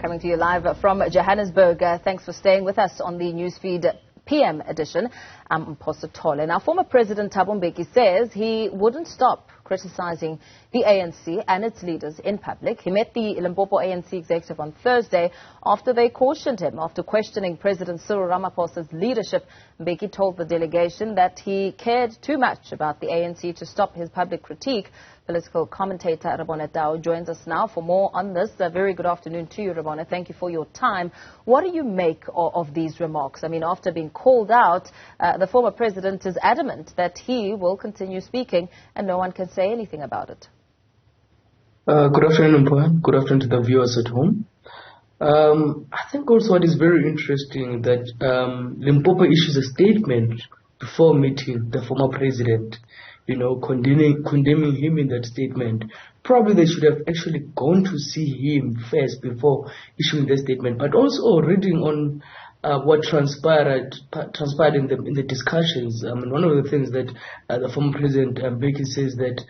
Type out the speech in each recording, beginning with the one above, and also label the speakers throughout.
Speaker 1: coming to you live from Johannesburg. Thanks for staying with us on the Newsfeed PM edition. I'm Mphosa Thole. Now, former President Thabo Mbeki says he wouldn't stop criticising the ANC and its leaders in public. He met the Limpopo ANC executive on Thursday after they cautioned him after questioning President Cyril Ramaphosa's leadership. Mbeki told the delegation that he cared too much about the ANC to stop his public critique. Political commentator Rebone Tau joins us now for more on this. Very good afternoon to you, Rebone. Thank you for your time. What do you make of these remarks? I mean, after being called out, the former president is adamant that he will continue speaking and no one can say anything about it.
Speaker 2: Good afternoon, Mpho. Good afternoon to the viewers at home. I think also what is very interesting that Limpopo issues a statement before meeting the former president, you know, condemning him in that statement. Probably they should have actually gone to see him first before issuing the statement. But also reading on what transpired in the discussions. I mean, one of the things that the former president Mbeki says that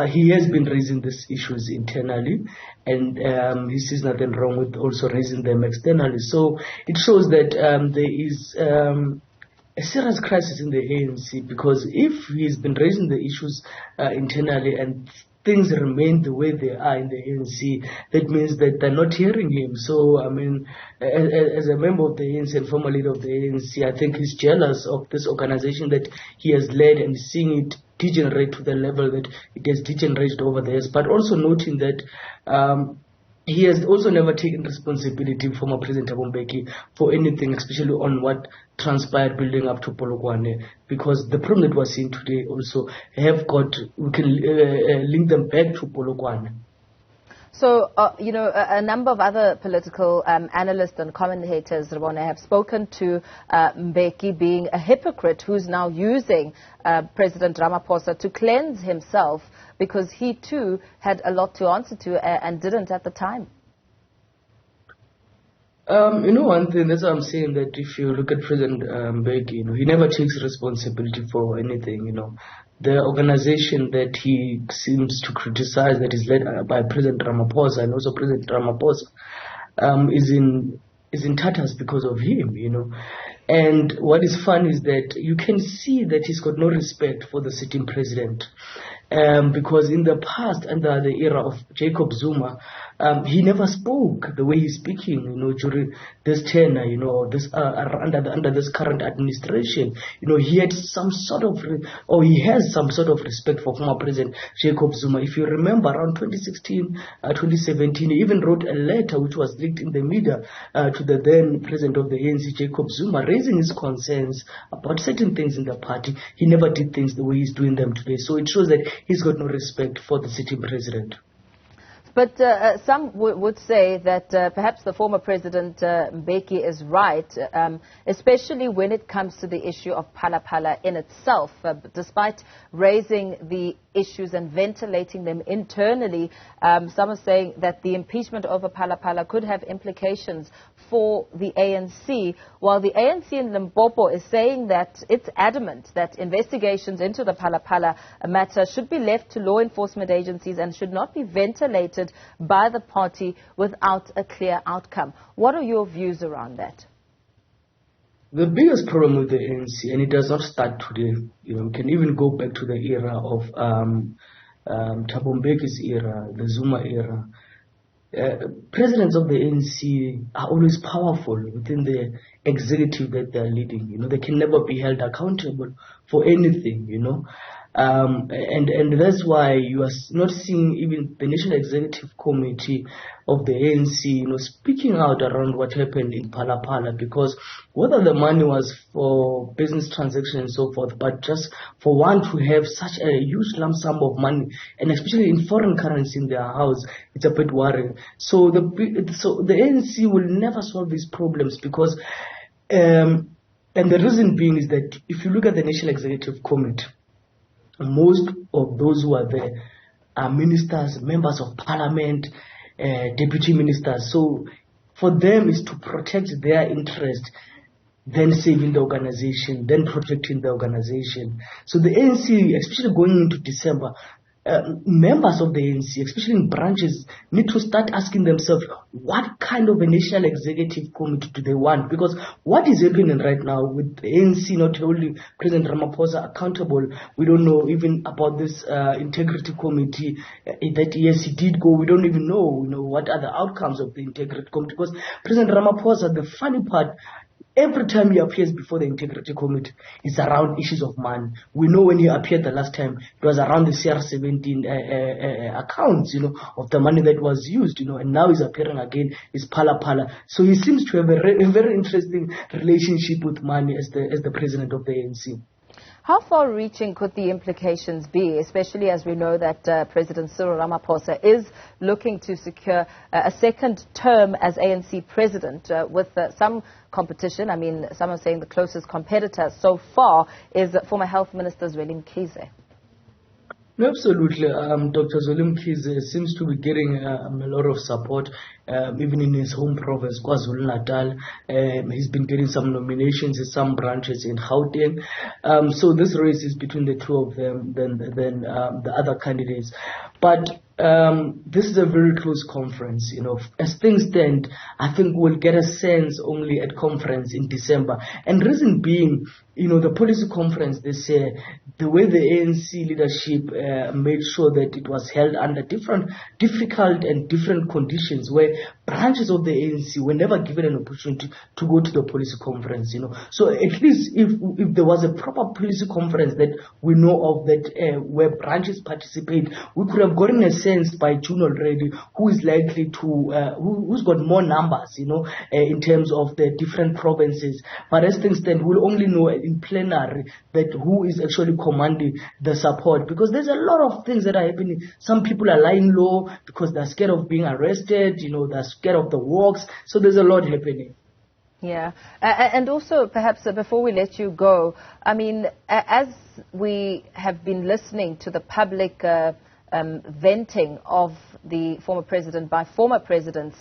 Speaker 2: he has been raising these issues internally, and he sees nothing wrong with also raising them externally. So it shows that there is a serious crisis in the ANC, because if he's been raising the issues internally and things remain the way they are in the ANC, that means that they're not hearing him. So, I mean, as a member of the ANC and former leader of the ANC, I think he's jealous of this organization that he has led and seeing it degenerate to the level that it has degenerated over the years. But also noting that he has also never taken responsibility, former President Thabo Mbeki, for anything, especially on what transpired building up to Polokwane, because the problem that we're seeing today also we can link them back to Polokwane.
Speaker 1: So, you know, a number of other political analysts and commentators, Rebone, have spoken to Mbeki being a hypocrite who's now using President Ramaphosa to cleanse himself, because he too had a lot to answer to and didn't at the time.
Speaker 2: You know, one thing, that's what I'm saying, that if you look at President Mbeki, you know, he never takes responsibility for anything, you know. The organization that he seems to criticize, that is led by President Ramaphosa, and also President Ramaphosa is in tatters because of him, you know. And what is fun is that you can see that he's got no respect for the sitting president. Because in the past, under the era of Jacob Zuma, he never spoke the way he's speaking, you know, during this tenure, you know, this under this current administration. You know, he had some sort of, he has some sort of respect for former President Jacob Zuma. If you remember, around 2016, 2017, he even wrote a letter which was leaked in the media to the then president of the ANC, Jacob Zuma, raising his concerns about certain things in the party. He never did things the way he's doing them today. So it shows that he's got no respect for the sitting president.
Speaker 1: But some would say that perhaps the former President Mbeki is right, especially when it comes to the issue of Phala in itself. Despite raising the issues and ventilating them internally, some are saying that the impeachment over Phala could have implications for the ANC, while the ANC in Limpopo is saying that it's adamant that investigations into the Phala matter should be left to law enforcement agencies and should not be ventilated by the party without a clear outcome. What are your views around that?
Speaker 2: The biggest problem with the ANC, and it does not start today, you know, we can even go back to the era of Thabo Mbeki's era, the Zuma era. Presidents of the ANC are always powerful within the executive that they are leading. You know, they can never be held accountable for anything, you know. And that's why you are not seeing even the National Executive Committee of the ANC, you know, speaking out around what happened in Phala, because whether the money was for business transactions and so forth, but just for one to have such a huge lump sum of money, and especially in foreign currency in their house, it's a bit worrying. So the ANC will never solve these problems because, and the reason being is that if you look at the National Executive Committee, most of those who are there are ministers, members of parliament, deputy ministers. So for them is to protect their interest, then saving the organization, then protecting the organization. So the ANC, especially going into December, members of the ANC, especially in branches, need to start asking themselves, what kind of a national executive committee do they want? Because what is happening right now with the ANC not holding President Ramaphosa accountable, we don't know even about this integrity committee that yes, he did go. We don't even know, what are the outcomes of the integrity committee. Because President Ramaphosa, the funny part, every time he appears before the Integrity Committee, it's around issues of money. We know when he appeared the last time, it was around the CR17 accounts, of the money that was used, and now he's appearing again, it's pala. So he seems to have a very interesting relationship with money as the president of the ANC.
Speaker 1: How far-reaching could the implications be, especially as we know that President Cyril Ramaphosa is looking to secure a second term as ANC president with some competition? I mean, some are saying the closest competitor so far is former Health Minister Zweli Mkhize.
Speaker 2: No, absolutely. Dr. Zweli Mkhize seems to be getting a lot of support, even in his home province, KwaZulu-Natal. He's been getting some nominations in some branches in Gauteng. So this race is between the two of them than the other candidates. But this is a very close conference. As things stand, I think we'll get a sense only at conference in December. And reason being, the policy conference this year, the way the ANC leadership made sure that it was held under difficult and different conditions, where branches of the ANC were never given an opportunity to go to the policy conference. So at least if there was a proper policy conference that we know of, that where branches participate, we could have gotten a sense by June already who is likely to who's got more numbers, in terms of the different provinces. But as things stand, we'll only know in plenary that who is actually commanding the support, because there's a lot of things that are happening. Some people are lying low because they're scared of being arrested, they're scared of the walks. So there's a lot happening.
Speaker 1: Yeah. And also, perhaps before we let you go, I mean, as we have been listening to the public venting of the former president by former presidents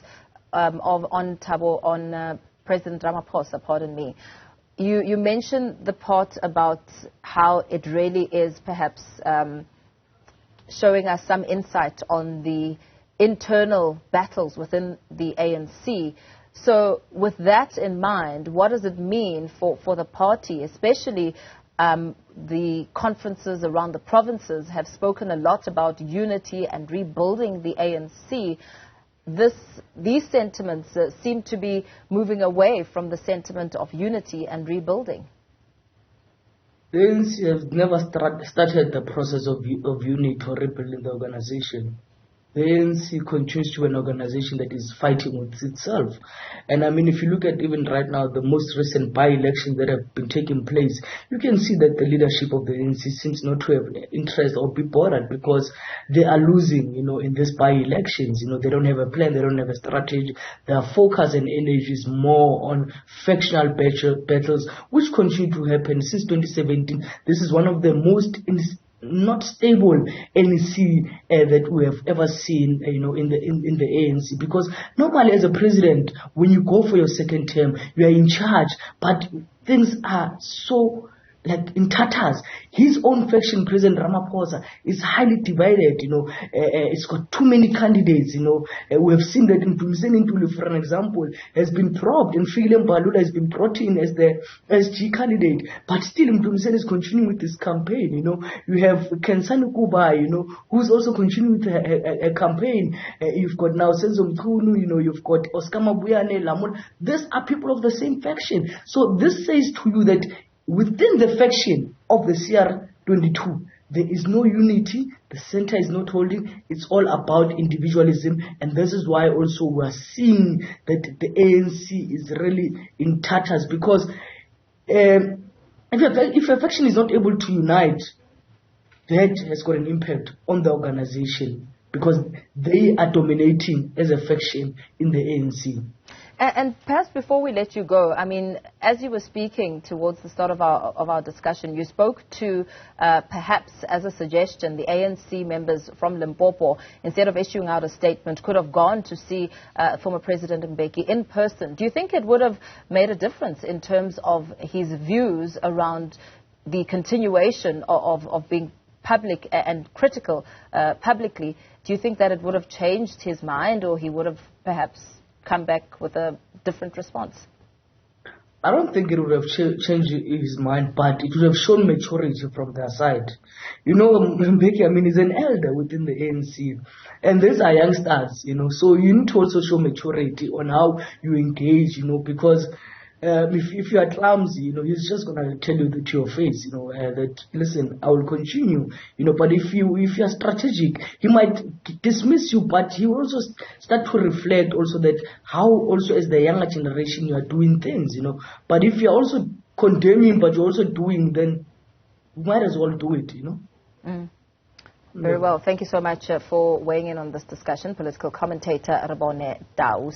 Speaker 1: on President Ramaphosa, pardon me. You mentioned the part about how it really is perhaps showing us some insight on the internal battles within the ANC. So with that in mind, what does it mean for the party, especially the conferences around the provinces have spoken a lot about unity and rebuilding the ANC. These sentiments seem to be moving away from the sentiment of unity and rebuilding.
Speaker 2: The ANC has never started the process of unity or rebuilding the organization. The ANC continues to be an organization that is fighting with itself. And I mean, if you look at even right now, the most recent by-elections that have been taking place, you can see that the leadership of the ANC seems not to have interest or be bothered, because they are losing, in these by-elections. They don't have a plan, they don't have a strategy. Their focus and energy is more on factional battles, which continue to happen since 2017. This is one of the most not stable ANC that we have ever seen, in the ANC. Because normally, as a president, when you go for your second term, you are in charge, but things are so in tatters. His own faction, President Ramaphosa, is highly divided. It's got too many candidates. We have seen that Mdumiseni Ntuli, for an example, has been dropped, and Fikile Mbalula has been brought in as the SG candidate. But still, Mdumiseni is continuing with this campaign. You have Kensani Kuba, who's also continuing with a campaign. You've got now Senzo Mkhunu, you've got Oscar Mabuyane, Lamon. These are people of the same faction. So this says to you that within the faction of the CR22, there is no unity. The center is not holding. It's all about individualism. And this is why also we are seeing that the ANC is really in tatters. Because if a faction is not able to unite, that has got an impact on the organization, because they are dominating as a faction in the ANC.
Speaker 1: And perhaps before we let you go, I mean, as you were speaking towards the start of our discussion, you spoke to perhaps as a suggestion, the ANC members from Limpopo, instead of issuing out a statement, could have gone to see former President Mbeki in person. Do you think it would have made a difference in terms of his views around the continuation of being public and critical publicly, do you think that it would have changed his mind, or he would have perhaps come back with a different response?
Speaker 2: I don't think it would have changed his mind, but it would have shown maturity from their side. You know, Mbeki, I mean, he's an elder within the ANC, and these are youngsters, you know, so you need to also show maturity on how you engage, you know, because if you are clumsy, you know, he's just going to tell you that to your face, you know, that, listen, I will continue, you know, but if you are strategic, he might dismiss you, but he will also start to reflect also that how also as the younger generation you are doing things, you know, but if you're also condemning, but you're also doing, then you might as well do it, you know.
Speaker 1: Very well. Thank you so much for weighing in on this discussion. Political commentator Rebone Tau.